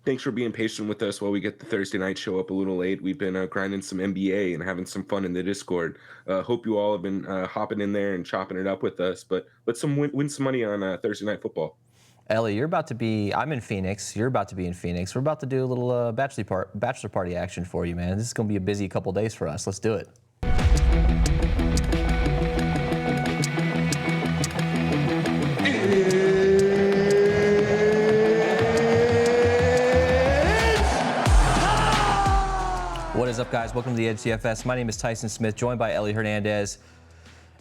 Thanks for being patient with us while we get the Thursday night show up a little late. We've been grinding some NBA and having some fun in the Discord. Hope you all have been hopping in there and chopping it up with us. But let's win some money on Thursday night football. Ellie, you're about to be. I'm in Phoenix. You're about to be in Phoenix. We're about to do a little bachelor party action for you, man. This is going to be a busy couple days for us. Let's do it. What is up, guys? Welcome to the Edge DFS. My name is Tyson Smith, joined by Ellie Hernandez.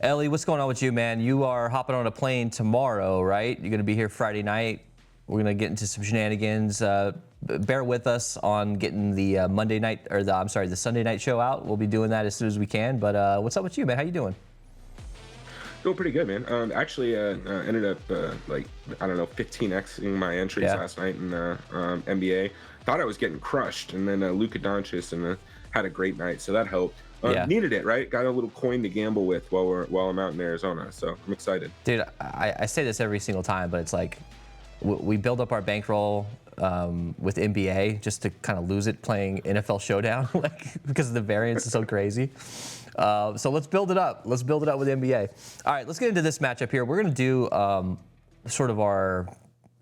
Ellie, what's going on with you, man? You are hopping on a plane tomorrow, right? You're going to be here Friday night. We're going to get into some shenanigans. Bear with us on getting the the Sunday night show out. We'll be doing that as soon as we can. But what's up with you, man? How you doing? Doing pretty good, man. Actually, ended up 15xing my entries last night in NBA. Thought I was getting crushed, and then Luka Doncic had a great night, so that helped. Needed it, right? Got a little coin to gamble with while I'm out in Arizona, so I'm excited. Dude, I say this every single time, but it's like we build up our bankroll with NBA just to kind of lose it playing NFL Showdown, because the variance is so crazy. So let's build it up. Let's build it up with NBA. All right, let's get into this matchup here. We're going to do sort of our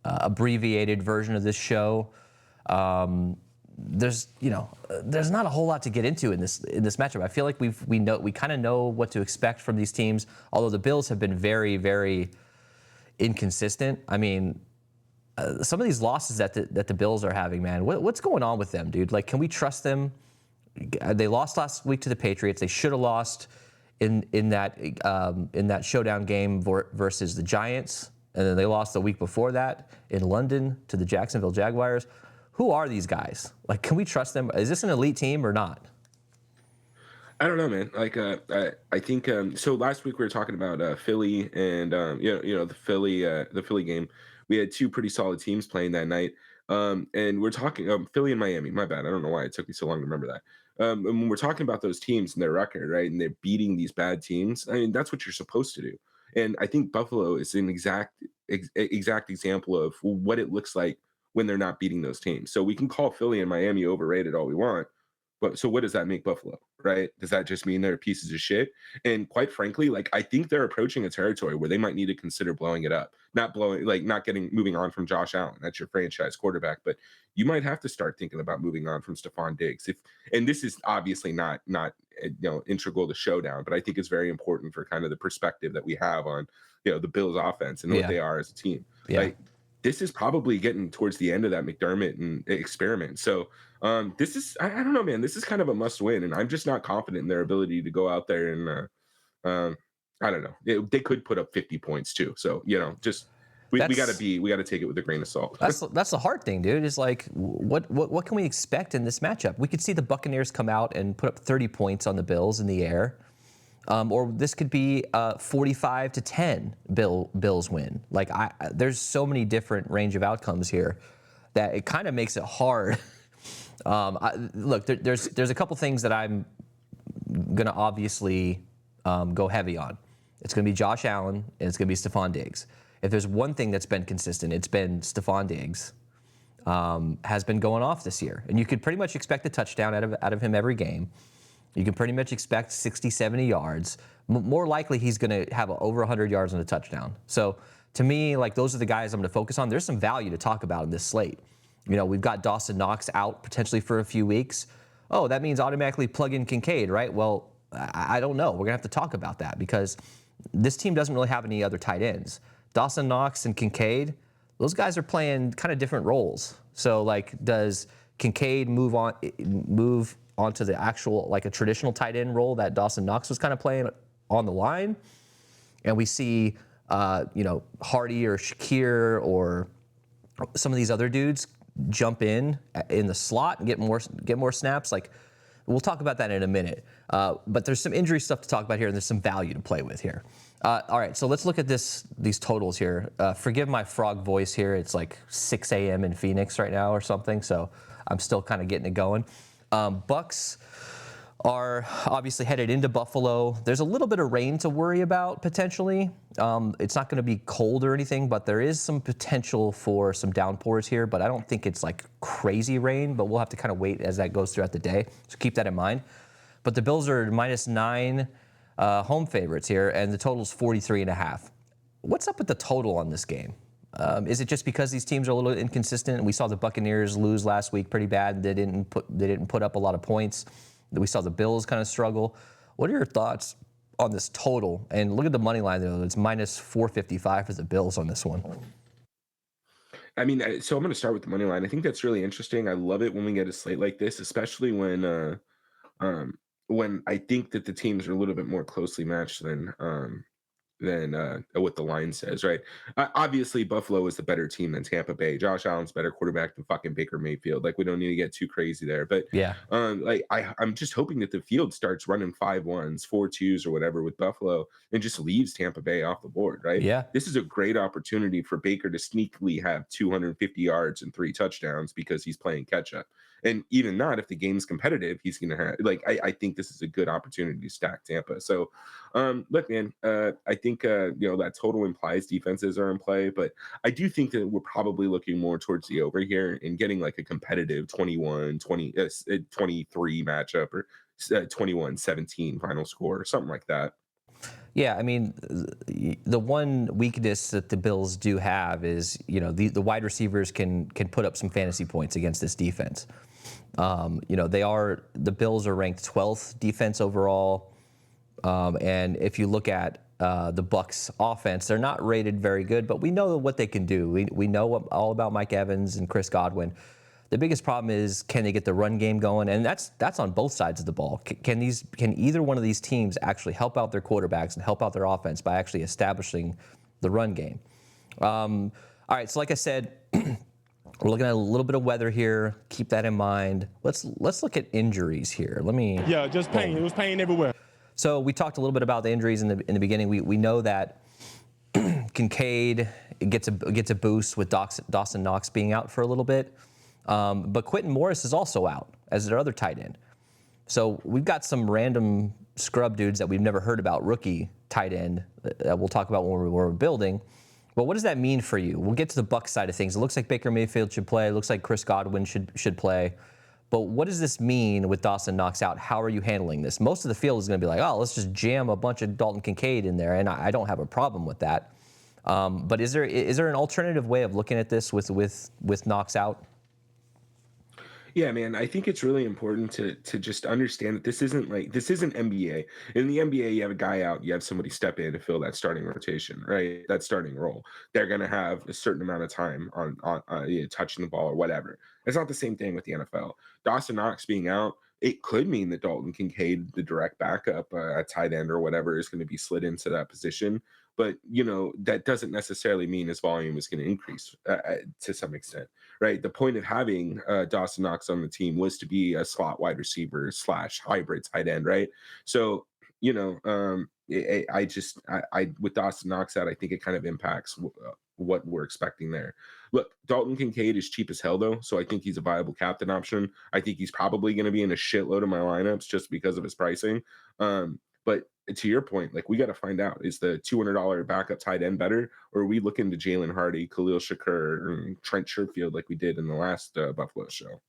abbreviated version of this show. There's not a whole lot to get into in this matchup. I feel like we kind of know what to expect from these teams. Although the Bills have been very, very inconsistent. I mean, some of these losses that the Bills are having, man, what's going on with them, dude? Like, can we trust them? They lost last week to the Patriots. They should have lost in that showdown game versus the Giants, and then they lost the week before that in London to the Jacksonville Jaguars. Who are these guys? Like, can we trust them? Is this an elite team or not? I don't know, man. Like, I think so. Last week we were talking about Philly and the Philly game. We had two pretty solid teams playing that night, and we're talking Philly and Miami. My bad. I don't know why it took me so long to remember that. And when we're talking about those teams and their record, right, and they're beating these bad teams, I mean, that's what you're supposed to do. And I think Buffalo is an exact example of what it looks like when they're not beating those teams. So we can call Philly and Miami overrated all we want, but so what does that make Buffalo, right? Does that just mean they're pieces of shit? And quite frankly, like, I think they're approaching a territory where they might need to consider blowing it up. Not moving on from Josh Allen. That's your franchise quarterback, but you might have to start thinking about moving on from Stephon Diggs. And this is obviously not integral to Showdown, but I think it's very important for kind of the perspective that we have on the Bills offense and what they are as a team. Yeah. Like, this is probably getting towards the end of that McDermott and experiment. So this is, I don't know, man, this is kind of a must win. And I'm just not confident in their ability to go out there and I don't know. They could put up 50 points too. So, we got to take it with a grain of salt. That's the hard thing, dude. Is like, what can we expect in this matchup? We could see the Buccaneers come out and put up 30 points on the Bills in the air. Or this could be 45-10 Bills win. Like, there's so many different range of outcomes here that it kind of makes it hard. Look, there's a couple things that I'm gonna obviously go heavy on. It's gonna be Josh Allen and it's gonna be Stephon Diggs. If there's one thing that's been consistent, it's been Stephon Diggs has been going off this year, and you could pretty much expect a touchdown out of him every game. You can pretty much expect 60, 70 yards. More likely, he's going to have over 100 yards on a touchdown. So, to me, like, those are the guys I'm going to focus on. There's some value to talk about in this slate. We've got Dawson Knox out potentially for a few weeks. Oh, that means automatically plug in Kincaid, right? Well, I don't know. We're going to have to talk about that because this team doesn't really have any other tight ends. Dawson Knox and Kincaid, those guys are playing kind of different roles. So, like, does Kincaid move onto the actual, like, a traditional tight end role that Dawson Knox was kind of playing on the line, and we see Hardy or Shakir or some of these other dudes jump in the slot and get more snaps. Like, we'll talk about that in a minute. But there's some injury stuff to talk about here, and there's some value to play with here. All right, so let's look at these totals here. Forgive my frog voice here. It's like 6 a.m. in Phoenix right now or something, so I'm still kind of getting it going. Bucks are obviously headed into Buffalo. There's a little bit of rain to worry about potentially. It's not going to be cold or anything, but there is some potential for some downpours here. But I don't think it's like crazy rain, but we'll have to kind of wait as that goes throughout the day. So keep that in mind. But the Bills are -9 home favorites here, and the total is 43.5. What's up with the total on this game? Is it just because these teams are a little inconsistent? We saw the Buccaneers lose last week pretty bad. They didn't put up a lot of points. We saw the Bills kind of struggle. What are your thoughts on this total? And look at the money line there. It's -455 for the Bills on this one. I mean, so I'm going to start with the money line. I think that's really interesting. I love it when we get a slate like this, especially when I think that the teams are a little bit more closely matched than what the line says, right? Obviously, Buffalo is the better team than Tampa Bay. Josh Allen's better quarterback than fucking Baker Mayfield. Like, we don't need to get too crazy there. But Yeah. like, I'm just hoping that the field starts running 5-1s, 4-2s, or whatever with Buffalo, and just leaves Tampa Bay off the board, right? Yeah. This is a great opportunity for Baker to sneakily have 250 yards and 3 touchdowns because he's playing catch up. And even not, if the game's competitive, he's going to have, like, I think this is a good opportunity to stack Tampa. So, look, man, I think, that total implies defenses are in play, but I do think that we're probably looking more towards the over here and getting like a competitive 23 matchup, or 21-17 final score or something like that. Yeah, I mean, the one weakness that the Bills do have is, the wide receivers can put up some fantasy points against this defense. The Bills are ranked 12th defense overall, and if you look at the Bucs offense, they're not rated very good, but we know what they can do. We know all about Mike Evans and Chris Godwin. The biggest problem is, can they get the run game going? And that's on both sides of the ball. Can either one of these teams actually help out their quarterbacks and help out their offense by actually establishing the run game? All right, so like I said, we're looking at a little bit of weather here. Keep that in mind. Let's look at injuries here. Yeah, just pain. It was pain everywhere. So we talked a little bit about the injuries in the beginning. We know that Kincaid gets a boost with Dawson Knox being out for a little bit. But Quentin Morris is also out as their other tight end. So we've got some random scrub dudes that we've never heard about, rookie tight end, that we'll talk about when we're building. But what does that mean for you? We'll get to the Bucs side of things. It looks like Baker Mayfield should play. It looks like Chris Godwin should play. But what does this mean with Dawson Knox out? How are you handling this? Most of the field is going to be like, oh, let's just jam a bunch of Dalton Kincaid in there, and I don't have a problem with that. But is there an alternative way of looking at this with Knox out? Yeah, man, I think it's really important to just understand that this isn't NBA. In the NBA, you have a guy out, you have somebody step in to fill that starting rotation, right? That starting role. They're going to have a certain amount of time on touching the ball or whatever. It's not the same thing with the NFL. Dawson Knox being out, it could mean that Dalton Kincaid, the direct backup at tight end or whatever, is going to be slid into that position. But that doesn't necessarily mean his volume is going to increase to some extent, right? The point of having Dawson Knox on the team was to be a slot wide receiver / hybrid tight end, right? So, I with Dawson Knox out, I think it kind of impacts what we're expecting there. Look, Dalton Kincaid is cheap as hell though, so I think he's a viable captain option. I think he's probably going to be in a shitload of my lineups just because of his pricing. But to your point, like, we got to find out, is the $200 backup tight end better, or are we looking to Jalen Hardy, Khalil Shakur, and Trent Sherfield like we did in the last Buffalo show?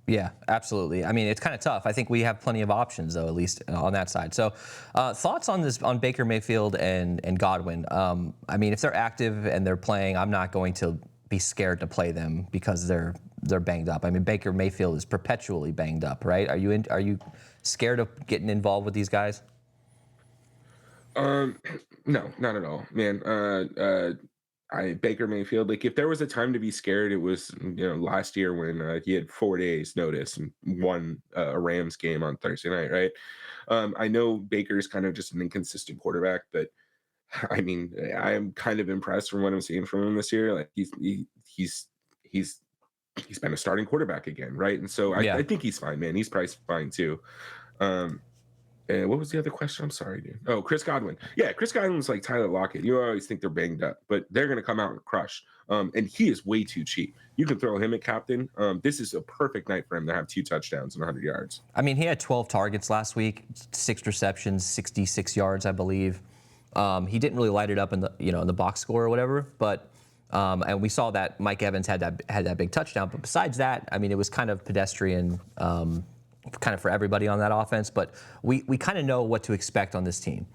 Yeah, absolutely. I mean, it's kind of tough. I think we have plenty of options, though, at least on that side. So, thoughts on Baker Mayfield and Godwin? I mean, if they're active and they're playing, I'm not going to be scared to play them because they're banged up. I mean, Baker Mayfield is perpetually banged up, right? Are you scared of getting involved with these guys? No, not at all, man. Baker Mayfield, like, if there was a time to be scared, it was last year when he had 4 days notice and won a Rams game on Thursday night, right? I know Baker's kind of just an inconsistent quarterback, but I mean, I am kind of impressed from what I'm seeing from him this year. Like, he's been a starting quarterback again, right? And so I Yeah. think he's fine, man. He's priced fine too. Um, What was the other question? I'm sorry, dude. Oh, Chris Godwin. Yeah, Chris Godwin's like Tyler Lockett. You always think they're banged up, but they're going to come out and crush. And he is way too cheap. You can throw him at captain. This is a perfect night for him to have 2 touchdowns and 100 yards. I mean, he had 12 targets last week, 6 receptions, 66 yards, I believe. He didn't really light it up in the in the box score or whatever, but and we saw that Mike Evans had that big touchdown. But besides that, I mean, it was kind of pedestrian. Kind of for everybody on that offense, but we kind of know what to expect on this team.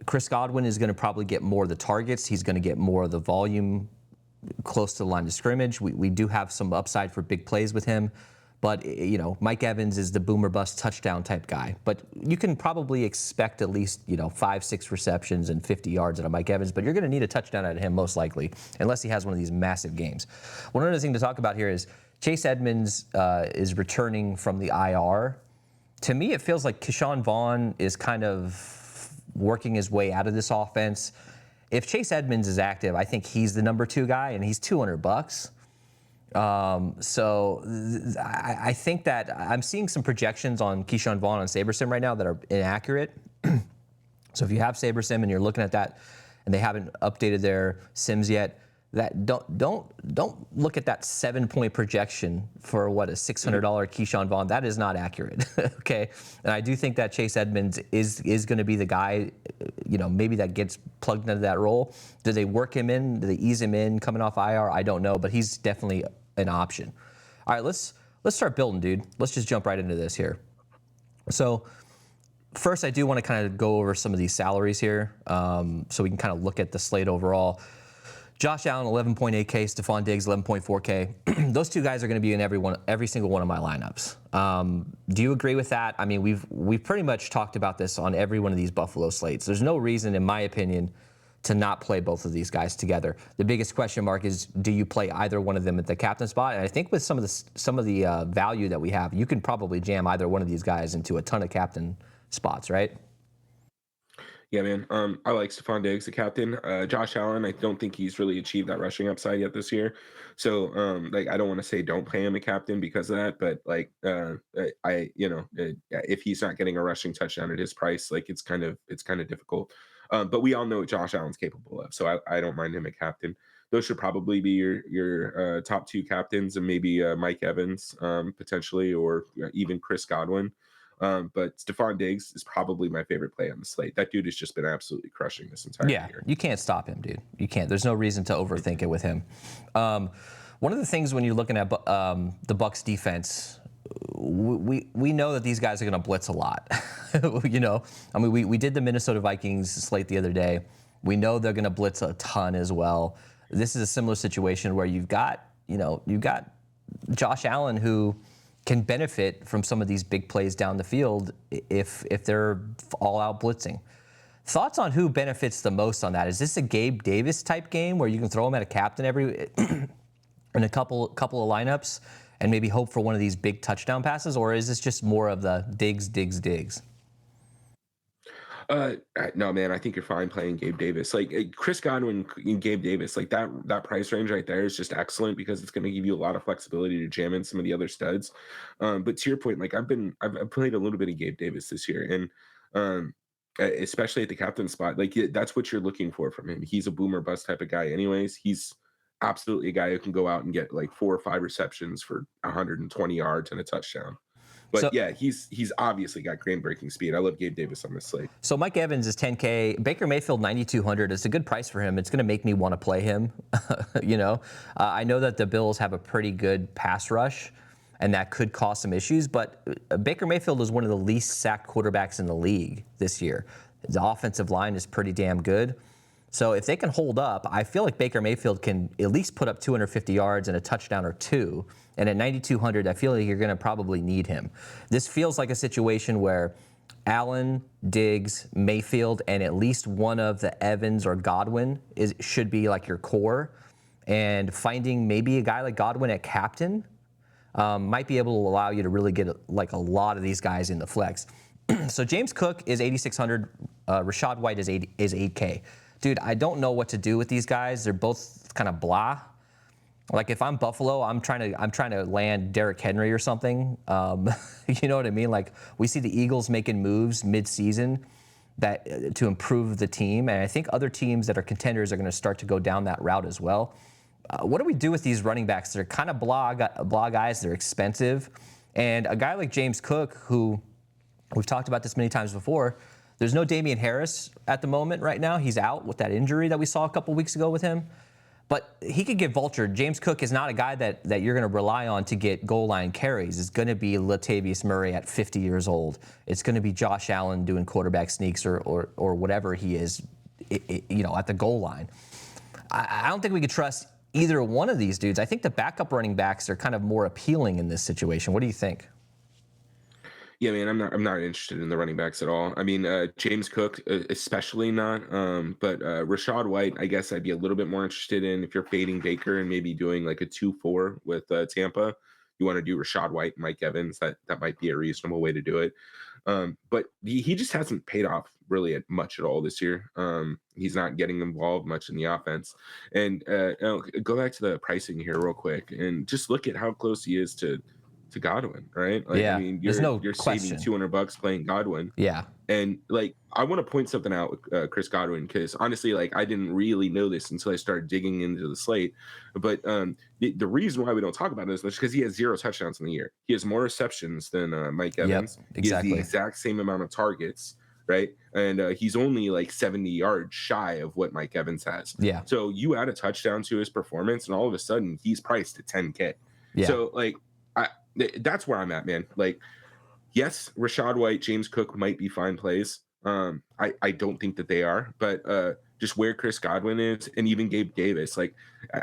Chris Godwin is going to probably get more of the targets. He's going to get more of the volume close to the line of scrimmage. We do have some upside for big plays with him, but Mike Evans is the boomer bust touchdown type guy. But you can probably expect at least 5-6 receptions and 50 yards out of Mike Evans, but you're going to need a touchdown out of him most likely, unless he has one of these massive games. One other thing to talk about here is Chase Edmonds is returning from the IR. To me, it feels like Keyshawn Vaughn is kind of working his way out of this offense. If Chase Edmonds is active, I think he's the number 2 guy, and he's $200. I think that I'm seeing some projections on Keyshawn Vaughn on SaberSim right now that are inaccurate. So if you have SaberSim and you're looking at that, and they haven't updated their sims yet, that don't look at that 7-point projection for what a $600 Keyshawn Vaughn. That is not accurate. Okay, and I do think that Chase Edmonds is going to be the guy, maybe that gets plugged into that role. Do they work him in? Do they ease him in coming off IR? I don't know, but he's definitely an option. All right, let's start building, dude. Let's just jump right into this here. So first, I do want to kind of go over some of these salaries here, so we can kind of look at the slate overall. Josh Allen, 11.8K, Stephon Diggs, 11.4K. Those 2 guys are going to be in every single one of my lineups. Do you agree with that? I mean, we've pretty much talked about this on every one of these Buffalo slates. There's no reason, in my opinion, to not play both of these guys together. The biggest question mark is, do you play either one of them at the captain spot? And I think with some of the value that we have, you can probably jam either one of these guys into a ton of captain spots, right? Yeah, man. I like Stephon Diggs, the captain. Josh Allen, I don't think he's really achieved that rushing upside yet this year. So, I don't want to say don't play him a captain because of that, but if he's not getting a rushing touchdown at his price, it's kind of difficult. But we all know what Josh Allen's capable of, so I don't mind him a captain. Those should probably be your top 2 captains, and maybe Mike Evans potentially, or even Chris Godwin. But Stephon Diggs is probably my favorite play on the slate. That dude has just been absolutely crushing this entire year. Yeah, you can't stop him, dude. You can't. There's no reason to overthink it with him. One of the things when you're looking at the Bucs defense, we know that these guys are going to blitz a lot. I mean, we did the Minnesota Vikings slate the other day. We know they're going to blitz a ton as well. This is a similar situation where you've got Josh Allen, who can benefit from some of these big plays down the field if they're all out blitzing. Thoughts on who benefits the most on that? Is this a Gabe Davis type game where you can throw him at a captain in a couple of lineups and maybe hope for one of these big touchdown passes, or is this just more of the Diggs? No, man, I think you're fine playing Gabe Davis. Chris Godwin and Gabe Davis, that price range right there is just excellent because it's going to give you a lot of flexibility to jam in some of the other studs. But to your point, I've played a little bit of Gabe Davis this year, and especially at the captain spot, that's what you're looking for from him. He's a boomer bust type of guy, anyways. He's absolutely a guy who can go out and get 4 or 5 receptions for 120 yards and a touchdown. But yeah, he's obviously got game-breaking speed. I love Gabe Davis on this slate. So Mike Evans is 10K. Baker Mayfield, 9,200. It's a good price for him. It's going to make me want to play him. I know that the Bills have a pretty good pass rush, and that could cause some issues. But Baker Mayfield is one of the least sacked quarterbacks in the league this year. The offensive line is pretty damn good. So if they can hold up, I feel like Baker Mayfield can at least put up 250 yards and a touchdown or 2. And at 9,200, I feel like you're going to probably need him. This feels like a situation where Allen, Diggs, Mayfield, and at least one of the Evans or Godwin should be like your core. And finding maybe a guy like Godwin at captain might be able to allow you to really get a lot of these guys in the flex. So James Cook is 8,600. Rachaad White is 8K. Dude, I don't know what to do with these guys. They're both kind of blah. Like if I'm Buffalo, I'm trying to land Derrick Henry or something. You know what I mean? Like we see the Eagles making moves mid-season that to improve the team, and I think other teams that are contenders are going to start to go down that route as well. What do we do with these running backs? They're kind of blah guys. They're expensive, and a guy like James Cook, who we've talked about this many times before. There's no Damian Harris at the moment right now. He's out with that injury that we saw a couple weeks ago with him. But he could get vultured. James Cook is not a guy that you're going to rely on to get goal line carries. It's going to be Latavius Murray at 50 years old. It's going to be Josh Allen doing quarterback sneaks or whatever he is, at the goal line. I don't think we could trust either one of these dudes. I think the backup running backs are kind of more appealing in this situation. What do you think? Yeah, man, I'm not interested in the running backs at all. I mean, James Cook, especially not. But Rashad White, I guess I'd be a little bit more interested in if you're fading Baker and maybe doing like a 2-4 with Tampa. You want to do Rashad White, Mike Evans. That might be a reasonable way to do it. But he just hasn't paid off really much at all this year. He's not getting involved much in the offense. And go back to the pricing here real quick and just look at how close he is to Godwin, right? Like, Yeah, I mean, there's no you're question. saving $200 playing Godwin. Yeah. And like, I want to point something out with Chris Godwin, because honestly, like, I didn't really know this until I started digging into the slate. But the reason why we don't talk about this is because he has 0 touchdowns in the year. He has more receptions than Mike Evans. Yep, exactly. He has the exact same amount of targets, right? And he's only like 70 yards shy of what Mike Evans has. Yeah. So you add a touchdown to his performance, and all of a sudden he's priced at 10K. Yeah. So like, that's where I'm at, man. Like, yes, Rashad White, James Cook might be fine plays. I don't think that they are, but just where Chris Godwin is, and even Gabe Davis, like,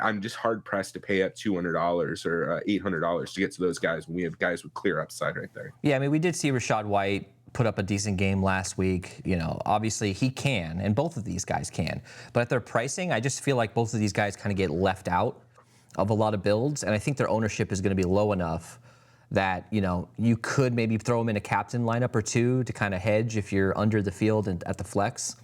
I'm just hard pressed to pay up $200 or $800 to get to those guys when we have guys with clear upside right there. Yeah, I mean, we did see Rashad White put up a decent game last week. Obviously he can, and both of these guys can. But at their pricing, I just feel like both of these guys kind of get left out of a lot of builds, and I think their ownership is going to be low enough that you could maybe throw them in a captain lineup or two to kind of hedge if you're under the field and at the flex.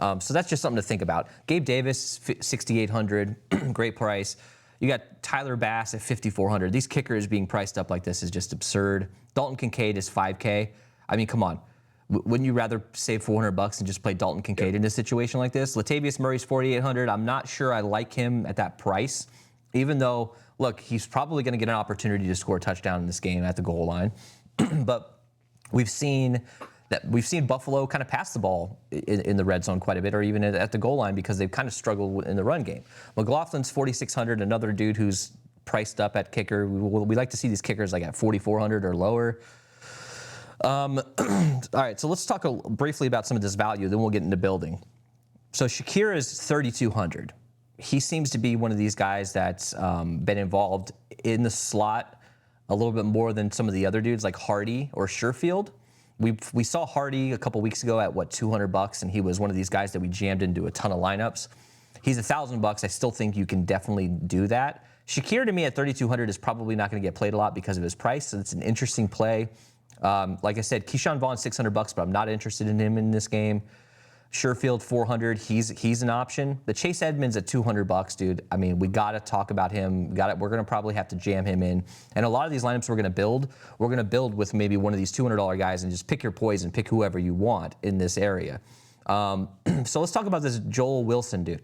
So that's just something to think about. Gabe Davis, 6,800, great price. You got Tyler Bass at 5,400. These kickers being priced up like this is just absurd. Dalton Kincaid is 5K. I mean, come on. Wouldn't you rather save $400 and just play Dalton Kincaid in a situation like this? Latavius Murray's 4,800. I'm not sure I like him at that price, even though, look, he's probably going to get an opportunity to score a touchdown in this game at the goal line. But we've seen Buffalo kind of pass the ball in the red zone quite a bit, or even at the goal line, because they've kind of struggled in the run game. McLaughlin's 4,600, another dude who's priced up at kicker. We like to see these kickers like at 4,400 or lower. All right, so let's talk briefly about some of this value, then we'll get into building. So Shakir is 3,200. He seems to be one of these guys that's been involved in the slot a little bit more than some of the other dudes like Hardy or Sherfield. We saw Hardy a couple weeks ago at $200, and he was one of these guys that we jammed into a ton of lineups. He's $1,000. I still think you can definitely do that. Shakir to me at 3,200 is probably not going to get played a lot because of his price, so it's an interesting play. Like I said, Keyshawn Vaughn $600, but I'm not interested in him in this game. Sherfield 400, he's an option. The Chase Edmonds at $200, dude. I mean, we got to talk about him. We're going to probably have to jam him in. And a lot of these lineups we're going to build with maybe one of these $200 guys and just pick your poison, pick whoever you want in this area. So let's talk about this Joel Wilson dude.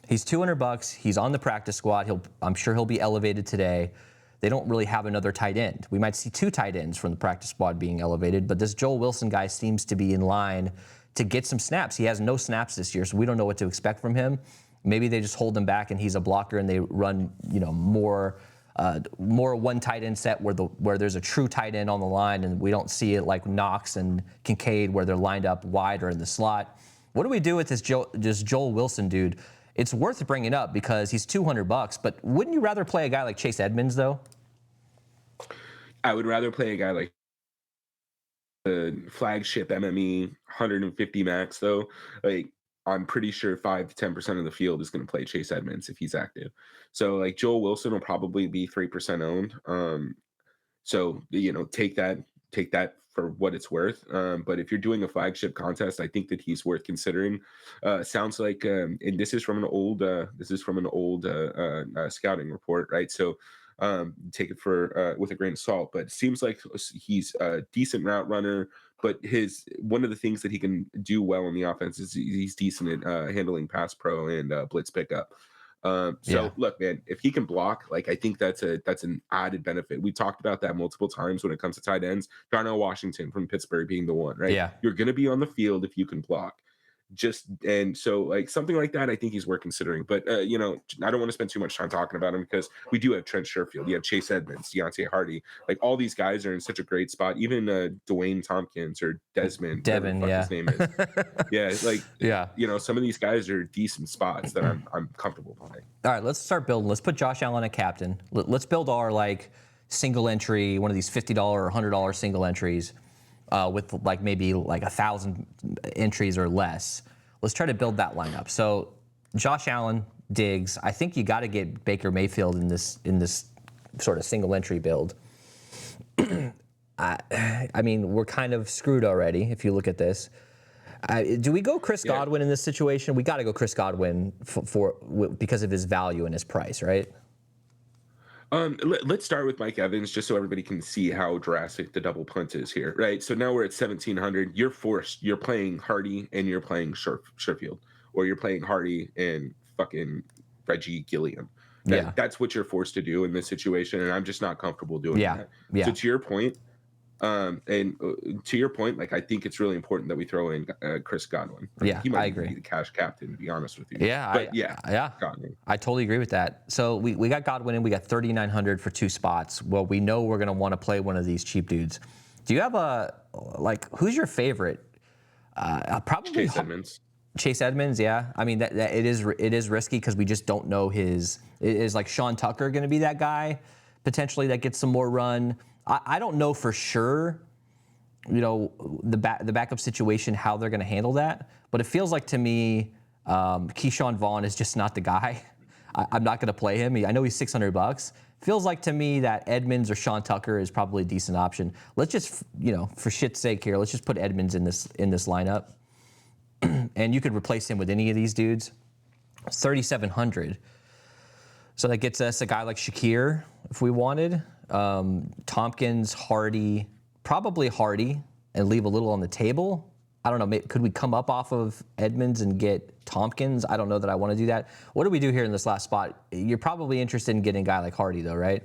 He's $200. He's on the practice squad. I'm sure he'll be elevated today. They don't really have another tight end. We might see 2 tight ends from the practice squad being elevated, but this Joel Wilson guy seems to be in line to get some snaps. He has no snaps this year, so we don't know what to expect from him. Maybe they just hold him back and he's a blocker, and they run more one tight end set where there's a true tight end on the line, and we don't see it like Knox and Kincaid where they're lined up wide or in the slot. What do we do with this Joel Wilson dude? It's worth bringing up because he's $200, but wouldn't you rather play a guy like Chase Edmonds though? I would rather play a guy like the flagship MME 150 max though. Like, I'm pretty sure 5 to 10% of the field is going to play Chase Edmonds if he's active. So like Joel Wilson will probably be 3% owned. So take that take that for what it's worth. But if you're doing a flagship contest, I think that he's worth considering. Sounds like, and this is from an old scouting report, right? So take it for with a grain of salt. But it seems like he's a decent route runner. But one of the things that he can do well in the offense is he's decent at handling pass pro and blitz pickup. Yeah. Look, man, if he can block, like I think that's an added benefit. We talked about that multiple times when it comes to tight ends. Darnell Washington from Pittsburgh being the one, right? Yeah. You're gonna be on the field if you can block. And so like something like that, I think he's worth considering. But I don't want to spend too much time talking about him because we do have Trent Sherfield, you have Chase Edmonds, Deontay Hardy, like all these guys are in such a great spot. Even Dwayne Tompkins or Devin, yeah. his name is. Yeah, like Yeah. some of these guys are decent spots that I'm comfortable playing. All right, let's start building. Let's put Josh Allen at captain. Let's build our like single entry, one of these $50 or $100 single entries with like maybe like 1,000 entries or less. Let's try to build that lineup. So Josh Allen, Diggs. I think you got to get Baker Mayfield in this sort of single entry build. I mean, we're kind of screwed already if you look at this. Do we go Chris Godwin in this situation? We got to go Chris Godwin because of his value and his price, right? Let's start with Mike Evans just so everybody can see how drastic the double punt is here, right? So now we're at 1,700. You're playing Hardy and you're playing Sherfield, or you're playing Hardy and fucking Reggie Gilliam. That's what you're forced to do in this situation, and I'm just not comfortable doing that. Yeah. So to your point, like I think it's really important that we throw in Chris Godwin. He might I agree. be the cash captain, to be honest with you. Yeah, Godwin. I totally agree with that. So we got Godwin and we got 3,900 for 2 spots. Well, we know we're gonna want to play one of these cheap dudes. Do you have who's your favorite? Probably Chase Edmonds. Chase Edmonds, yeah. I mean, that it is risky because we just don't know his. Is like Sean Tucker going to be that guy potentially that gets some more run? I don't know for sure. The backup situation, how they're going to handle that, but it feels like to me, Keyshawn Vaughn is just not the guy. I'm not going to play him. I know he's $600. Feels like to me that Edmonds or Sean Tucker is probably a decent option. Let's just, for shit's sake here, let's just put Edmonds in this lineup. And you could replace him with any of these dudes. 3,700. So that gets us a guy like Shakir if we wanted. Tompkins, Hardy, probably Hardy, and leave a little on the table. I don't know. Could we come up off of Edmonds and get Tompkins? I don't know that I want to do that. What do we do here in this last spot? You're probably interested in getting a guy like Hardy, though, right?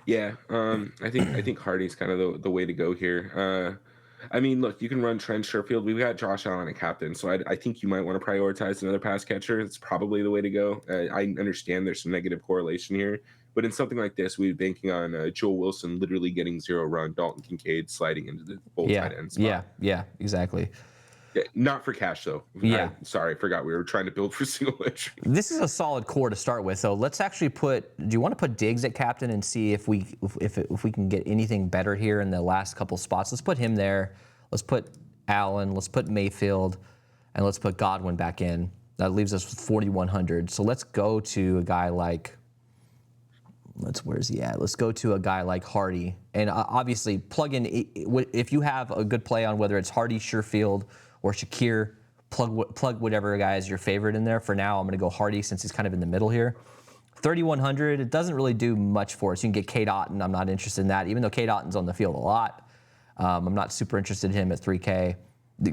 Yeah, I think Hardy's kind of the way to go here. I mean, look, you can run Trent Sherfield. We've got Josh Allen at captain, so I think you might want to prioritize another pass catcher. It's probably the way to go. I understand there's some negative correlation here, but in something like this, we're banking on Joel Wilson literally getting 0 run, Dalton Kincaid sliding into the full tight end spot. Yeah, exactly. Yeah, not for cash, though. Yeah. Sorry, I forgot we were trying to build for single entry. This is a solid core to start with, so let's actually do you want to put Diggs at captain and see if we can get anything better here in the last couple spots? Let's put him there. Let's put Allen. Let's put Mayfield. And let's put Godwin back in. That leaves us with 4,100. So let's go to a guy like, where's he at? Let's go to a guy like Hardy. And obviously plug in, if you have a good play on whether it's Hardy, Sherfield, or Shakir, plug whatever guy is your favorite in there. For now, I'm going to go Hardy since he's kind of in the middle here. 3,100, it doesn't really do much for us. You can get Kate Otten. I'm not interested in that, even though Kate Otten's on the field a lot. I'm not super interested in him at 3K.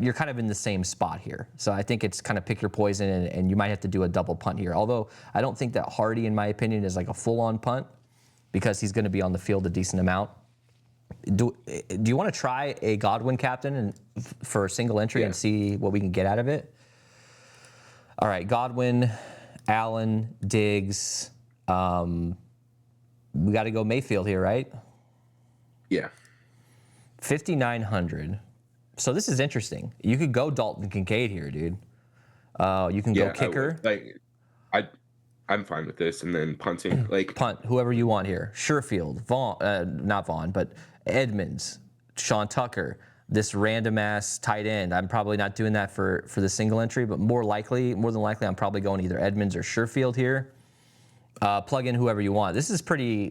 You're kind of in the same spot here. So I think it's kind of pick your poison, and you might have to do a double punt here. Although I don't think that Hardy, in my opinion, is like a full-on punt because he's going to be on the field a decent amount. Do you want to try a Godwin captain for a single entry and see what we can get out of it? All right, Godwin, Allen, Diggs. We got to go Mayfield here, right? Yeah. 5,900. So this is interesting. You could go Dalton Kincaid here, dude. You can go kicker. I'm fine with this, and then punting, punt whoever you want here. Sherfield, Vaughn, not Vaughn, but Edmonds, Sean Tucker, this random ass tight end. I'm probably not doing that for the single entry, but more than likely, I'm probably going either Edmonds or Sherfield here. Plug in whoever you want. This is pretty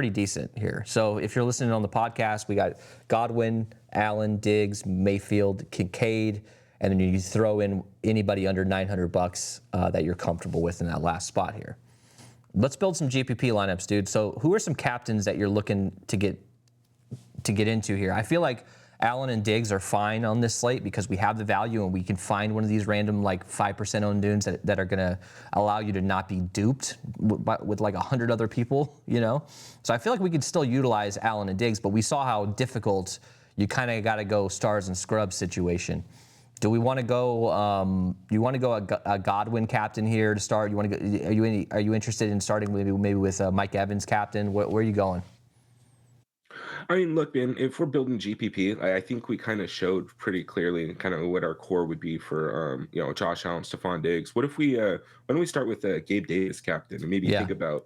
decent here. So if you're listening on the podcast, we got Godwin, Allen, Diggs, Mayfield, Kincaid, and then you throw in anybody under $900 that you're comfortable with in that last spot here. Let's build some GPP lineups, dude. So who are some captains that you're looking to get into here? I feel like Allen and Diggs are fine on this slate because we have the value and we can find one of these random like 5% owned dudes that are going to allow you to not be duped with like 100 other people, you know? So I feel like we could still utilize Allen and Diggs, but we saw how difficult you kind of got to go stars and scrubs situation. Do we want to go? You want to go a Godwin captain here to start? You want to go? Are you interested in starting maybe with Mike Evans captain? Where are you going? I mean, look, man, if we're building GPP, I think we kind of showed pretty clearly kind of what our core would be for, Josh Allen, Stephon Diggs. What if why don't we start with Gabe Davis captain and maybe think about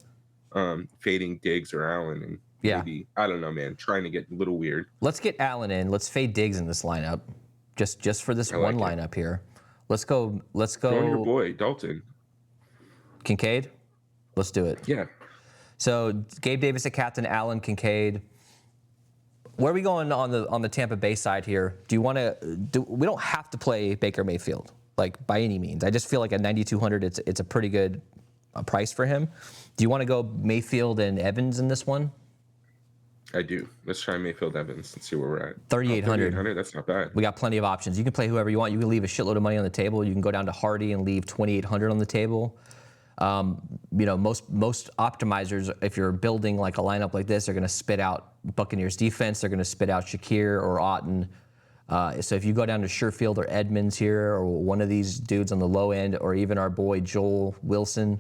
fading Diggs or Allen and maybe, I don't know, man, trying to get a little weird. Let's get Allen in. Let's fade Diggs in this lineup, just for this one lineup here. Let's go. Throw in your boy, Dalton. Kincaid? Let's do it. Yeah. So Gabe Davis at captain, Allen, Kincaid. Where are we going on the Tampa Bay side here? Do you want to? We don't have to play Baker Mayfield like by any means. I just feel like at 9,200, it's a pretty good price for him. Do you want to go Mayfield and Evans in this one? I do. Let's try Mayfield Evans and see where we're at. 3,800. 3,800. That's not bad. We got plenty of options. You can play whoever you want. You can leave a shitload of money on the table. You can go down to Hardy and leave 2,800 on the table. Most optimizers, if you're building like a lineup like this, are going to spit out Buccaneers defense. They're going to spit out Shakir or Otten. So if you go down to Sherfield or Edmonds here, or one of these dudes on the low end, or even our boy Joel Wilson,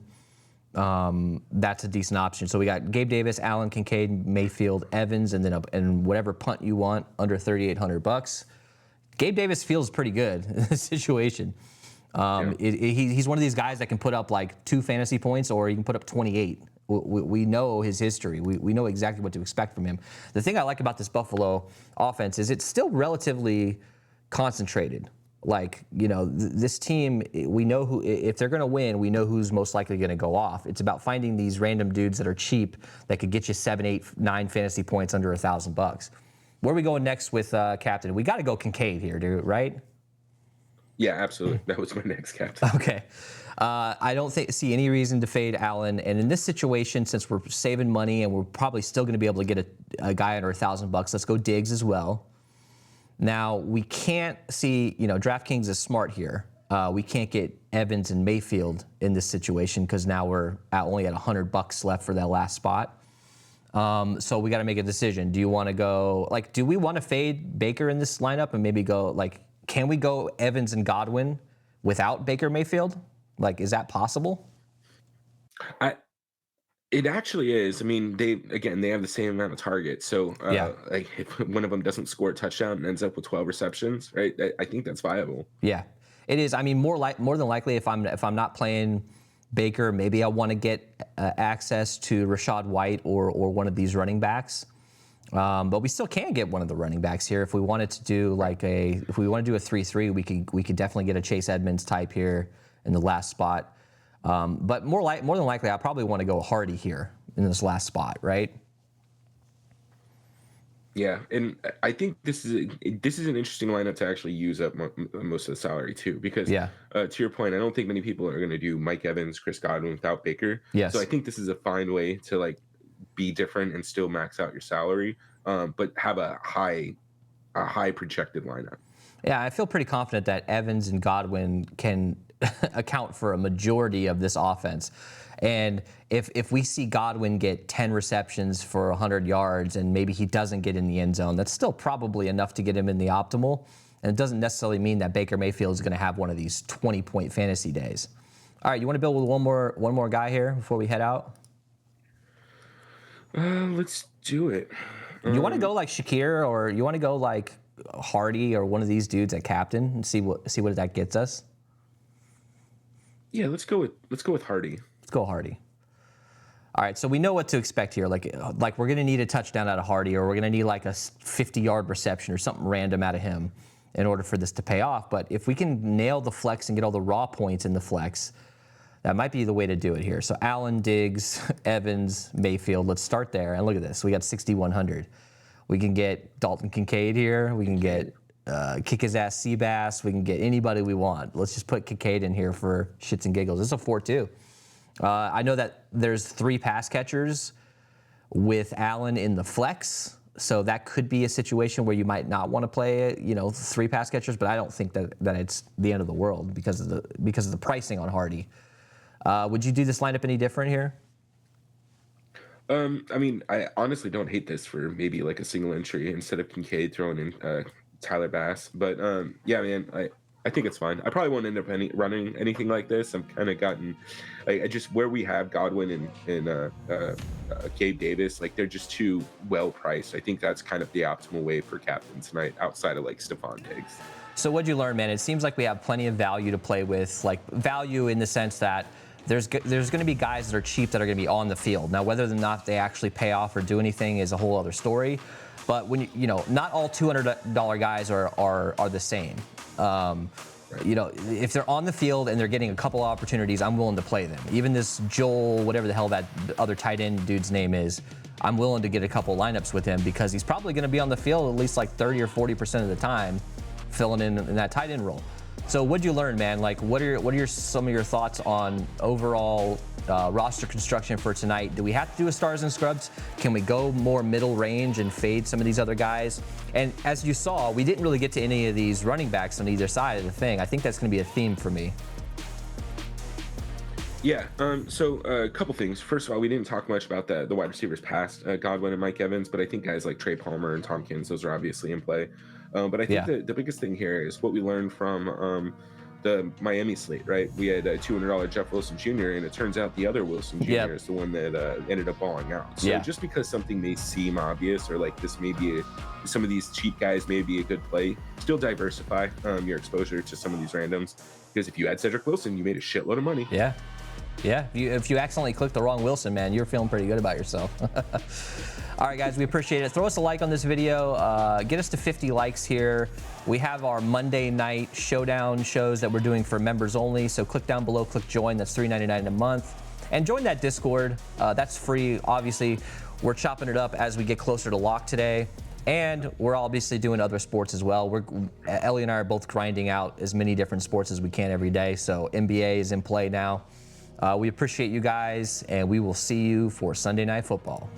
that's a decent option. So we got Gabe Davis, Allen, Kincaid, Mayfield, Evans, and then and whatever punt you want under $3,800. Gabe Davis feels pretty good in this situation. He's one of these guys that can put up like 2 fantasy points, or he can put up 28. We know his history. We know exactly what to expect from him. The thing I like about this Buffalo offense is it's still relatively concentrated. Like, this team, we know who, if they're going to win, we know who's most likely going to go off. It's about finding these random dudes that are cheap that could get you 7, 8, 9 fantasy points under $1,000. Where are we going next with captain? We got to go Kincaid here, dude, right? Yeah, absolutely. That was my next captain. Okay. I don't see any reason to fade Allen. And in this situation, since we're saving money and we're probably still going to be able to get a guy under $1,000, let's go Diggs as well. Now, we can't see, DraftKings is smart here. We can't get Evans and Mayfield in this situation because now we're only at $100 left for that last spot. So we got to make a decision. Do you want to go, do we want to fade Baker in this lineup and maybe go, can we go Evans and Godwin without Baker Mayfield? Is that possible? It actually is. I mean, they have the same amount of targets. So, if one of them doesn't score a touchdown and ends up with 12 receptions, right? I think that's viable. Yeah, it is. I mean, more than likely, if I'm not playing Baker, maybe I want to get access to Rachaad White or one of these running backs. But we still can get one of the running backs here if we wanted to do if we want to do a 3-3, we could definitely get a Chase Edmonds type here in the last spot. But more than likely, I probably want to go Hardy here in this last spot, right? Yeah, and I think this is an interesting lineup to actually use up most of the salary too, because to your point, I don't think many people are going to do Mike Evans, Chris Godwin without Baker. Yes. So I think this is a fine way to be different and still max out your salary, but have a high projected lineup. Yeah, I feel pretty confident that Evans and Godwin can account for a majority of this offense. And if we see Godwin get 10 receptions for 100 yards and maybe he doesn't get in the end zone, that's still probably enough to get him in the optimal. And it doesn't necessarily mean that Baker Mayfield is going to have one of these 20-point fantasy days. All right, you want to build with one more guy here before we head out? Let's do it. You want to go like Shakir, or you want to go like Hardy or one of these dudes at captain and see what that gets us? Yeah, let's go with Hardy. Let's go Hardy. All right, so we know what to expect here. Like we're going to need a touchdown out of Hardy, or we're going to need like a 50-yard reception or something random out of him in order for this to pay off. But if we can nail the flex and get all the raw points in the flex, That might be the way to do it here. So Allen, Diggs, Evans, Mayfield. Let's start there. And look at this. We got 6,100. We can get Dalton Kincaid here. We can get kick his ass Seabass. We can get anybody we want. Let's just put Kincaid in here for shits and giggles. This is a 4-2. I know that there's 3 pass catchers with Allen in the flex, so that could be a situation where you might not want to play, 3 pass catchers. But I don't think that it's the end of the world because of the pricing on Hardy. Would you do this lineup any different here? I mean, I honestly don't hate this for maybe like a single entry instead of Kincaid throwing in Tyler Bass. But yeah, man, I think it's fine. I probably won't end up running anything like this. I'm kind of gotten, I just where we have Godwin and Gabe Davis, like they're just too well priced. I think that's kind of the optimal way for captains tonight, outside of like Stephon Diggs. So what'd you learn, man? It seems like we have plenty of value to play with, like value in the sense that there's going to be guys that are cheap that are going to be on the field. Now, whether or not they actually pay off or do anything is a whole other story. But when not all $200 guys are the same. If they're on the field and they're getting a couple opportunities, I'm willing to play them. Even this Joel, whatever the hell that other tight end dude's name is, I'm willing to get a couple lineups with him because he's probably going to be on the field at least like 30 or 40% of the time, filling in that tight end role. So what'd you learn, man? Like, what are some of your thoughts on overall roster construction for tonight? Do we have to do a stars and scrubs? Can we go more middle range and fade some of these other guys? And as you saw, we didn't really get to any of these running backs on either side of the thing. I think that's going to be a theme for me. Yeah. So a couple things. First of all, we didn't talk much about the wide receivers past Godwin and Mike Evans, but I think guys like Trey Palmer and Tompkins, those are obviously in play. But I think the biggest thing here is what we learned from the Miami slate, right? We had a $200 Jeff Wilson Jr., and it turns out the other Wilson Jr. is the one that ended up balling out. So just because something may seem obvious or like this may be some of these cheap guys may be a good play, still diversify your exposure to some of these randoms. Because if you had Cedric Wilson, you made a shitload of money. Yeah. If you accidentally clicked the wrong Wilson, man, you're feeling pretty good about yourself. All right, guys, we appreciate it. Throw us a like on this video. Get us to 50 likes here. We have our Monday night showdown shows that we're doing for members only. So click down below, click join. That's $3.99 a month. And join that Discord. That's free. Obviously, we're chopping it up as we get closer to lock today. And we're obviously doing other sports as well. Ellie and I are both grinding out as many different sports as we can every day. So NBA is in play now. We appreciate you guys, and we will see you for Sunday Night Football.